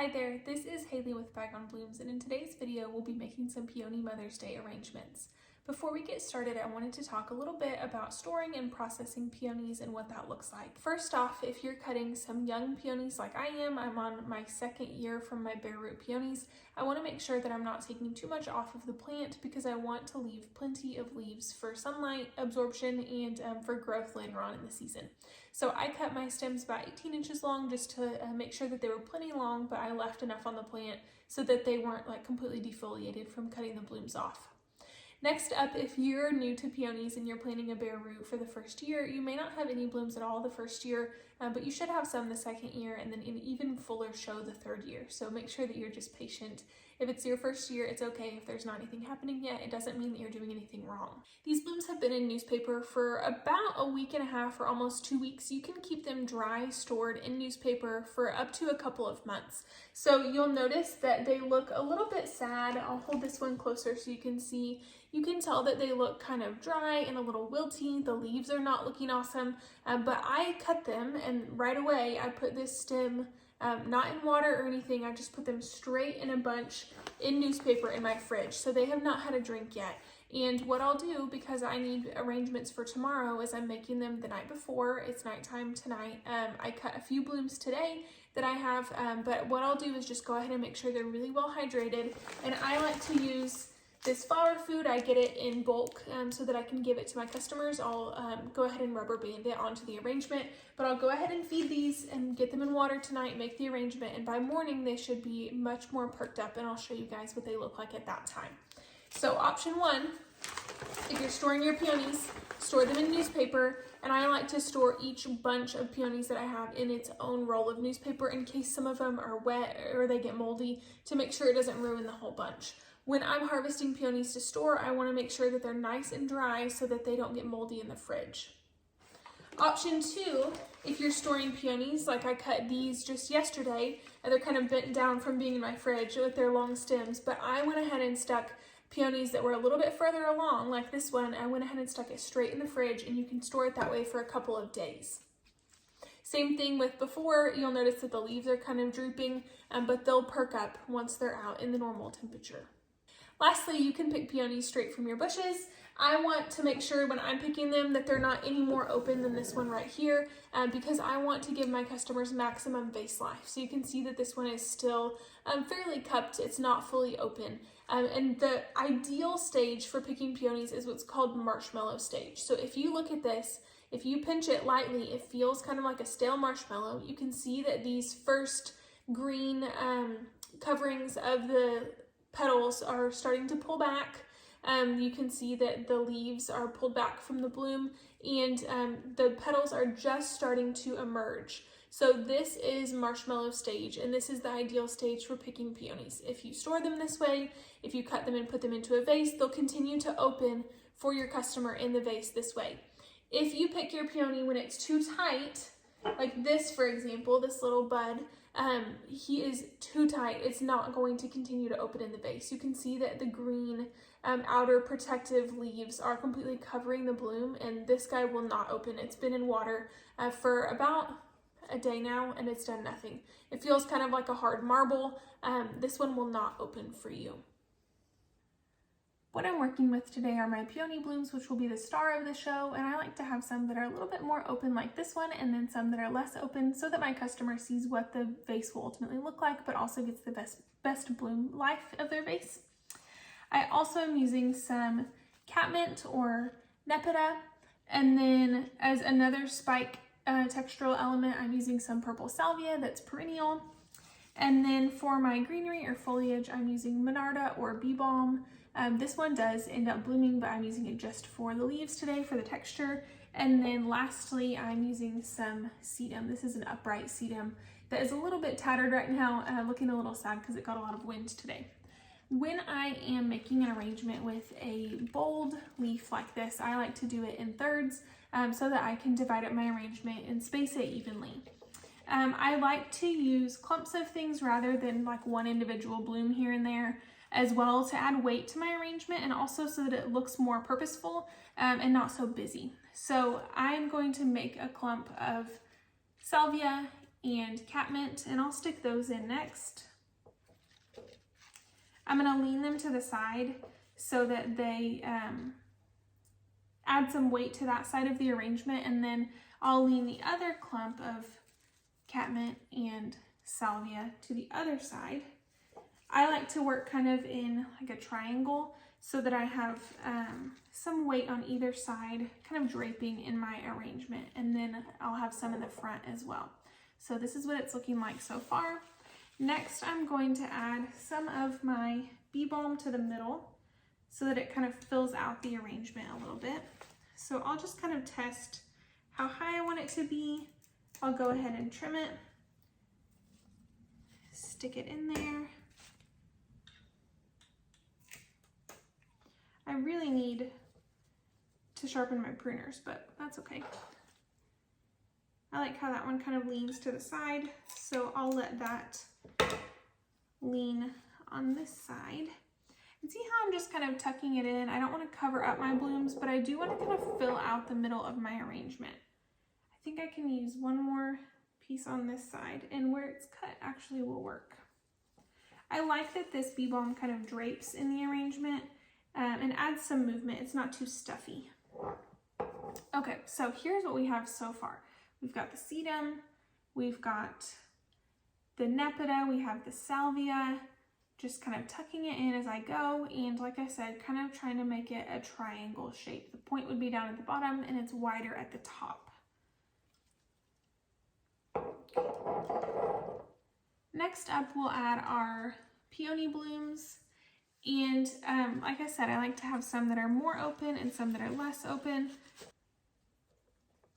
Hi there, this is Haley with Bag on Blooms, and in today's video we'll be making some Peony Mother's Day arrangements. Before we get started, I wanted to talk a little bit about storing and processing peonies and what that looks like. First off, if you're cutting some young peonies like I am, I'm on my second year from my bare root peonies, I want to make sure that I'm not taking too much off of the plant because I want to leave plenty of leaves for sunlight absorption and for growth later on in the season. So I cut my stems about 18 inches long just to make sure that they were plenty long, but I left enough on the plant so that they weren't like completely defoliated from cutting the blooms off. Next up, if you're new to peonies and you're planting a bare root for the first year, you may not have any blooms at all the first year, but you should have some the second year and then an even fuller show the third year. So make sure that you're just patient. If it's your first year, it's okay if there's not anything happening yet. It doesn't mean that you're doing anything wrong. These blooms have been in newspaper for about a week and a half or almost 2 weeks. You can keep them dry, stored in newspaper for up to a couple of months. So you'll notice that they look a little bit sad. I'll hold this one closer so you can see. You can tell that they look kind of dry and a little wilty. The leaves are not looking awesome, but I cut them and right away I put this stem not in water or anything. I just put them straight in a bunch in newspaper in my fridge. So they have not had a drink yet. And what I'll do, because I need arrangements for tomorrow, is I'm making them the night before. It's nighttime tonight. I cut a few blooms today that I have, but what I'll do is just go ahead and make sure they're really well hydrated. And I like to use this flower food. I get it in bulk so that I can give it to my customers. I'll go ahead and rubber band it onto the arrangement, but I'll go ahead and feed these and get them in water tonight, make the arrangement, and by morning they should be much more perked up, and I'll show you guys what they look like at that time. So option one, if you're storing your peonies, store them in newspaper, and I like to store each bunch of peonies that I have in its own roll of newspaper in case some of them are wet or they get moldy, to make sure it doesn't ruin the whole bunch. When I'm harvesting peonies to store, I want to make sure that they're nice and dry so that they don't get moldy in the fridge. Option two, if you're storing peonies, like I cut these just yesterday, and they're kind of bent down from being in my fridge with their long stems, but I went ahead and stuck peonies that were a little bit further along, like this one. I went ahead and stuck it straight in the fridge, and you can store it that way for a couple of days. Same thing with before. You'll notice that the leaves are kind of drooping, but they'll perk up once they're out in the normal temperature. Lastly, you can pick peonies straight from your bushes. I want to make sure when I'm picking them that they're not any more open than this one right here, because I want to give my customers maximum vase life. So you can see that this one is still fairly cupped. It's not fully open. And the ideal stage for picking peonies is what's called marshmallow stage. So if you look at this, if you pinch it lightly, it feels kind of like a stale marshmallow. You can see that these first green coverings of the petals are starting to pull back. You can see that the leaves are pulled back from the bloom, and the petals are just starting to emerge. So this is marshmallow stage, and this is the ideal stage for picking peonies. If you store them this way, if you cut them and put them into a vase, they'll continue to open for your customer in the vase this way. If you pick your peony when it's too tight, like this for example, this little bud, he is too tight, it's not going to continue to open in the vase. You can see that the green outer protective leaves are completely covering the bloom, and this guy will not open. It's been in water for about a day now, and it's done nothing. It feels kind of like a hard marble. This one will not open for you. What I'm working with today are my peony blooms, which will be the star of the show, and I like to have some that are a little bit more open like this one, and then some that are less open so that my customer sees what the vase will ultimately look like, but also gets the best bloom life of their vase. I also am using some catmint or Nepeta, and then as another spike textural element, I'm using some purple Salvia that's Perennial. And then for my greenery or foliage, I'm using Monarda or Balm. This one does end up blooming, but I'm using it just for the leaves today for the texture. And then lastly, I'm using some Sedum. This is an upright Sedum that is a little bit tattered right now, looking a little sad because it got a lot of wind today. When I am making an arrangement with a bold leaf like this, I like to do it in thirds so that I can divide up my arrangement and space it evenly. I like to use clumps of things rather than like one individual bloom here and there, as well to add weight to my arrangement and also so that it looks more purposeful and not so busy. So I'm going to make a clump of Salvia and catmint, and I'll stick those in next. I'm going to lean them to the side so that they add some weight to that side of the arrangement, and then I'll lean the other clump of catmint and salvia to the other side. I like to work kind of in like a triangle so that I have some weight on either side kind of draping in my arrangement, and then I'll have some in the front as well. So this is what it's looking like so far. Next, I'm going to add some of my bee balm to the middle so that it kind of fills out the arrangement a little bit. So I'll just kind of test how high I want it to be. I'll go ahead and trim it, stick it in there. I really need to sharpen my pruners, but that's okay. I like how that one kind of leans to the side, so I'll let that lean on this side. And see how I'm just kind of tucking it in? I don't want to cover up my blooms, but I do want to kind of fill out the middle of my arrangement. I think I can use one more piece on this side, and where it's cut actually will work. I like that this bee balm kind of drapes in the arrangement and adds some movement. It's not too stuffy. Okay, so here's what we have so far. We've got the sedum, we've got the Nepeta, we have the salvia, just kind of tucking it in as I go, and like I said, kind of trying to make it a triangle shape. The point would be down at the bottom and it's wider at the top. Next up, we'll add our peony blooms, and like I said, I like to have some that are more open and some that are less open.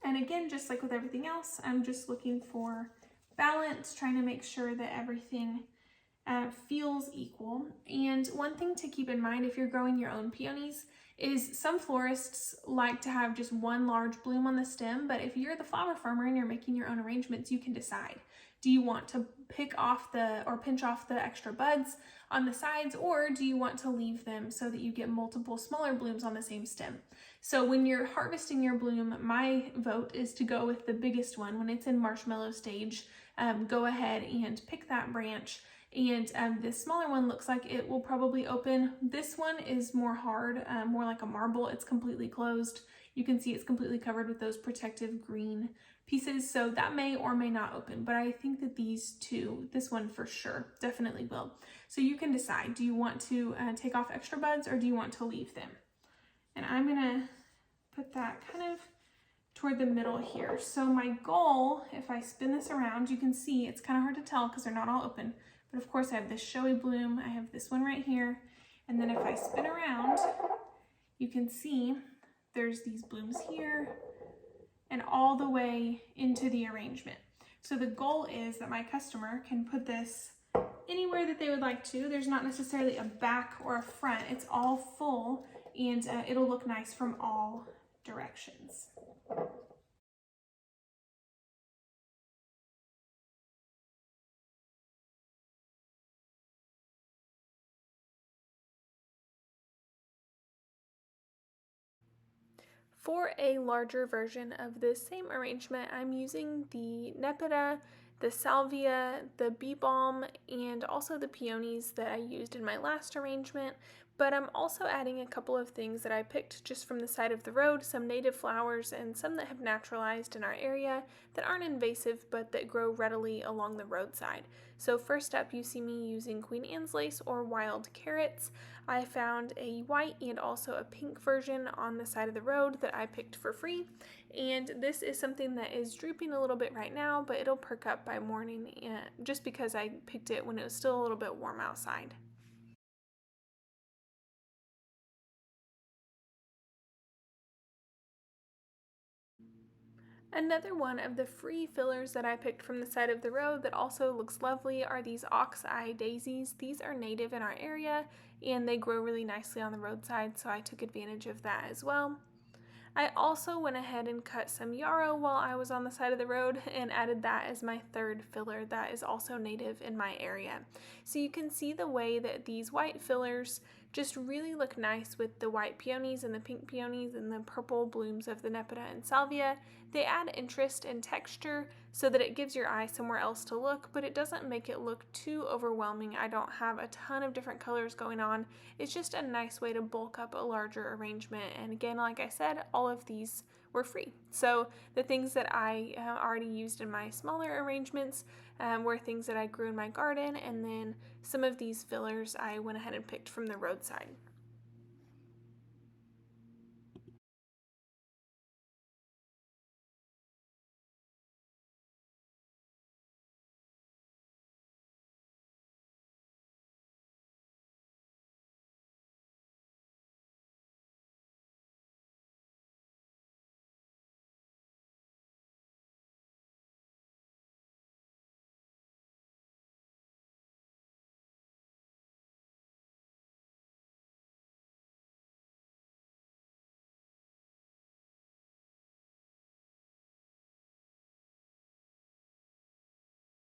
And again, just like with everything else, I'm just looking for balance, trying to make sure that everything feels equal. And one thing to keep in mind if you're growing your own peonies is some florists like to have just one large bloom on the stem, but if you're the flower farmer and you're making your own arrangements, you can decide. Do you want to pinch off the extra buds on the sides, or do you want to leave them so that you get multiple smaller blooms on the same stem? So when you're harvesting your bloom, my vote is to go with the biggest one. When it's in marshmallow stage, go ahead and pick that branch. And this smaller one looks like it will probably open. This one is more hard, more like a marble. It's completely closed. You can see it's completely covered with those protective green pieces, so that may or may not open, but I think that these two, this one for sure, definitely will. So you can decide, do you want to take off extra buds or do you want to leave them? And I'm gonna put that kind of toward the middle here. So my goal, if I spin this around, you can see it's kind of hard to tell because they're not all open, but of course I have this showy bloom, I have this one right here, and then if I spin around, you can see there's these blooms here and all the way into the arrangement. So the goal is that my customer can put this anywhere that they would like to. There's not necessarily a back or a front. It's all full, and it'll look nice from all directions. For a larger version of this same arrangement, I'm using the Nepeta, the Salvia, the bee balm, and also the peonies that I used in my last arrangement, but I'm also adding a couple of things that I picked just from the side of the road, some native flowers and some that have naturalized in our area that aren't invasive but that grow readily along the roadside. So first up, you see me using Queen Anne's lace or wild carrots. I found a white and also a pink version on the side of the road that I picked for free, and this is something that is drooping a little bit right now, but it'll perk up by morning just because I picked it when it was still a little bit warm outside. Another one of the free fillers that I picked from the side of the road that also looks lovely are these Oxeye daisies. These are native in our area and they grow really nicely on the roadside, so I took advantage of that as well. I also went ahead and cut some yarrow while I was on the side of the road and added that as my third filler that is also native in my area. So you can see the way that these white fillers just really look nice with the white peonies and the pink peonies and the purple blooms of the Nepeta and Salvia. They add interest and texture, so that it gives your eye somewhere else to look, but it doesn't make it look too overwhelming. I don't have a ton of different colors going on. It's just a nice way to bulk up a larger arrangement. And again, like I said, all of these were free. So the things that I already used in my smaller arrangements were things that I grew in my garden, and then some of these fillers I went ahead and picked from the roadside.